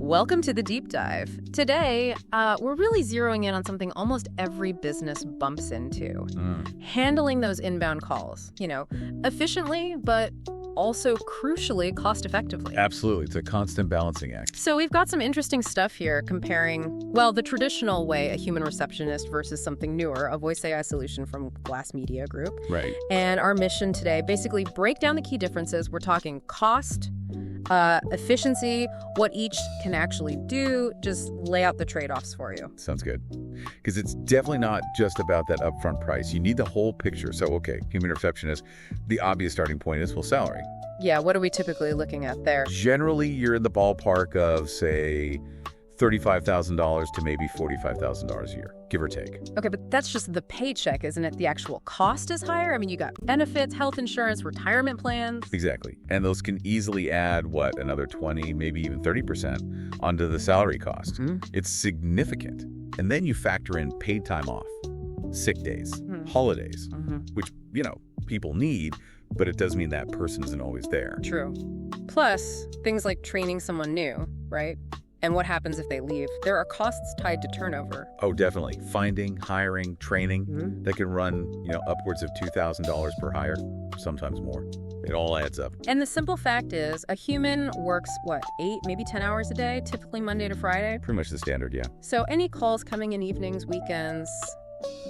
Welcome to the deep dive. Today, we're really zeroing in on something almost every business bumps into. Handling those inbound calls, efficiently, but also crucially cost-effectively. Absolutely. It's a constant balancing act. So we've got some interesting stuff here comparing, the traditional way, a human receptionist versus something newer, a voice AI solution from Glass Media Group. Right. And our mission today, basically break down the key differences. We're talking cost, efficiency, what each can actually do, just lay out the trade-offs for you. Sounds good. Because it's definitely not just about that upfront price. You need the whole picture. So, okay, human receptionist, the obvious starting point is, salary. Yeah, what are we typically looking at there? Generally, you're in the ballpark of, say, $35,000 to maybe $45,000 a year, give or take. Okay, but that's just the paycheck, isn't it? The actual cost is higher? I mean, you got benefits, health insurance, retirement plans. Exactly. And those can easily add, another 20, maybe even 30% onto the salary cost. It's significant. And then you factor in paid time off, sick days, holidays, which, people need, but it does mean that person isn't always there. True. Plus, things like training someone new, right? And what happens if they leave? There are costs tied to turnover. Oh, definitely. Finding, hiring, training, that can run, upwards of $2,000 per hire, sometimes more. It all adds up. And the simple fact is, a human works, 8, maybe 10 hours a day, typically Monday to Friday? Pretty much the standard, yeah. So any calls coming in evenings, weekends,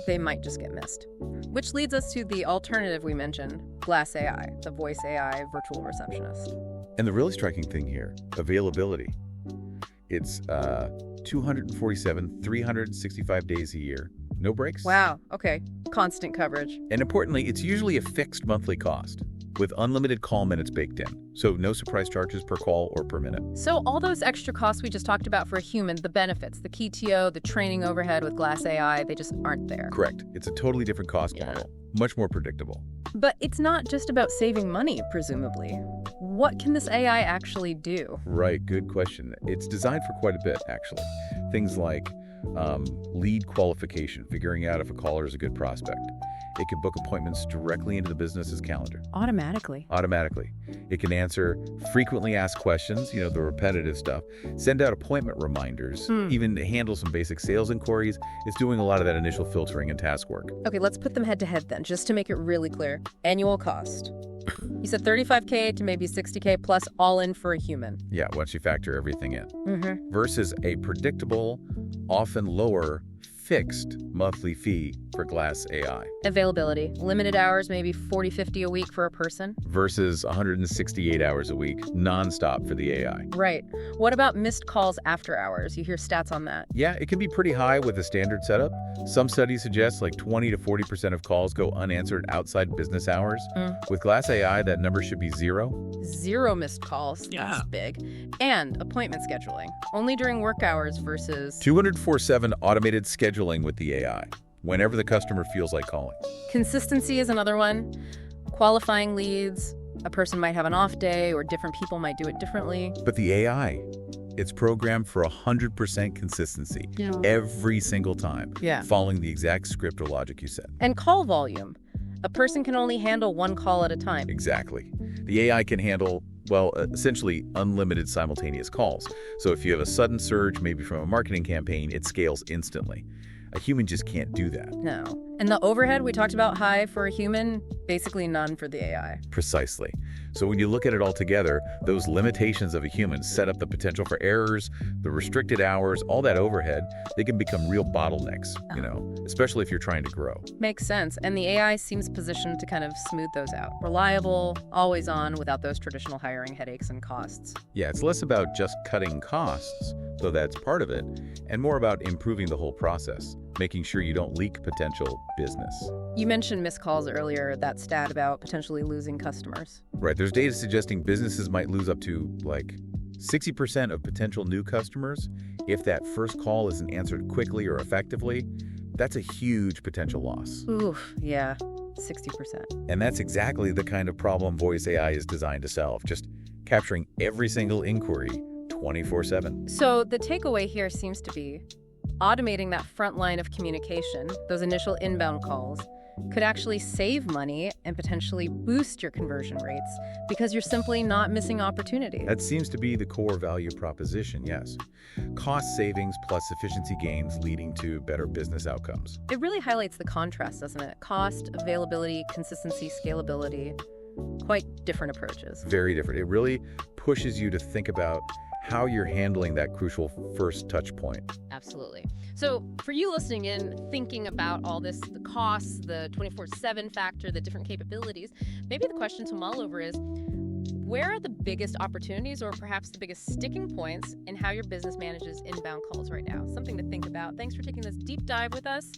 they might just get missed. Which leads us to the alternative we mentioned, Glass AI, the voice AI virtual receptionist. And the really striking thing here, availability. It's 247, 365 days a year. No breaks. Wow. Okay. Constant coverage. And importantly, it's usually a fixed monthly cost with unlimited call minutes baked in. So no surprise charges per call or per minute. So all those extra costs we just talked about for a human, the benefits, the PTO, the training overhead with Glass AI, they just aren't there. Correct. It's a totally different cost model. Much more predictable. But it's not just about saving money, presumably. What can this AI actually do? Right, good question. It's designed for quite a bit, actually. Things like lead qualification, figuring out if a caller is a good prospect. It can book appointments directly into the business's calendar. Automatically. It can answer frequently asked questions, the repetitive stuff, send out appointment reminders, even handle some basic sales inquiries. It's doing a lot of that initial filtering and task work. Okay, let's put them head to head then, just to make it really clear. Annual cost. You said $35K to maybe $60K plus all in for a human. Yeah, once you factor everything in. Versus a predictable, often lower, fixed monthly fee for Glass AI. Availability. Limited hours, maybe 40, 50 a week for a person. Versus 168 hours a week, nonstop for the AI. Right. What about missed calls after hours? You hear stats on that. Yeah, it can be pretty high with a standard setup. Some studies suggest 20 to 40% of calls go unanswered outside business hours. With Glass AI, that number should be 0. 0 missed calls. Yeah. That's big. And appointment scheduling. Only during work hours versus 24/7 automated scheduling with the AI, whenever the customer feels like calling. Consistency is another one. Qualifying leads. A person might have an off day or different people might do it differently. But the AI, it's programmed for 100% consistency every single time, following the exact script or logic you said. And call volume. A person can only handle one call at a time. Exactly. The AI can handle, essentially unlimited simultaneous calls. So if you have a sudden surge, maybe from a marketing campaign, it scales instantly. A human just can't do that. No. And the overhead we talked about, high for a human, basically none for the AI. Precisely. So when you look at it all together, those limitations of a human set up the potential for errors, the restricted hours, all that overhead, they can become real bottlenecks, especially if you're trying to grow. Makes sense. And the AI seems positioned to kind of smooth those out. Reliable, always on, without those traditional hiring headaches and costs. Yeah, it's less about just cutting costs, though that's part of it, and more about improving the whole process, making sure you don't leak potential business. You mentioned missed calls earlier, that stat about potentially losing customers. Right, there's data suggesting businesses might lose up to 60% of potential new customers if that first call isn't answered quickly or effectively. That's a huge potential loss. Oof, yeah, 60%. And that's exactly the kind of problem voice AI is designed to solve, just capturing every single inquiry 24/7. So the takeaway here seems to be automating that front line of communication, those initial inbound calls, could actually save money and potentially boost your conversion rates because you're simply not missing opportunity. That seems to be the core value proposition, yes. Cost savings plus efficiency gains leading to better business outcomes. It really highlights the contrast, doesn't it? Cost, availability, consistency, scalability. Quite different approaches. Very different. It really pushes you to think about how you're handling that crucial first touch point. Absolutely. So for you listening in, thinking about all this, the costs, the 24/7 factor, the different capabilities, maybe the question to mull over is, where are the biggest opportunities or perhaps the biggest sticking points in how your business manages inbound calls right now? Something to think about. Thanks for taking this deep dive with us.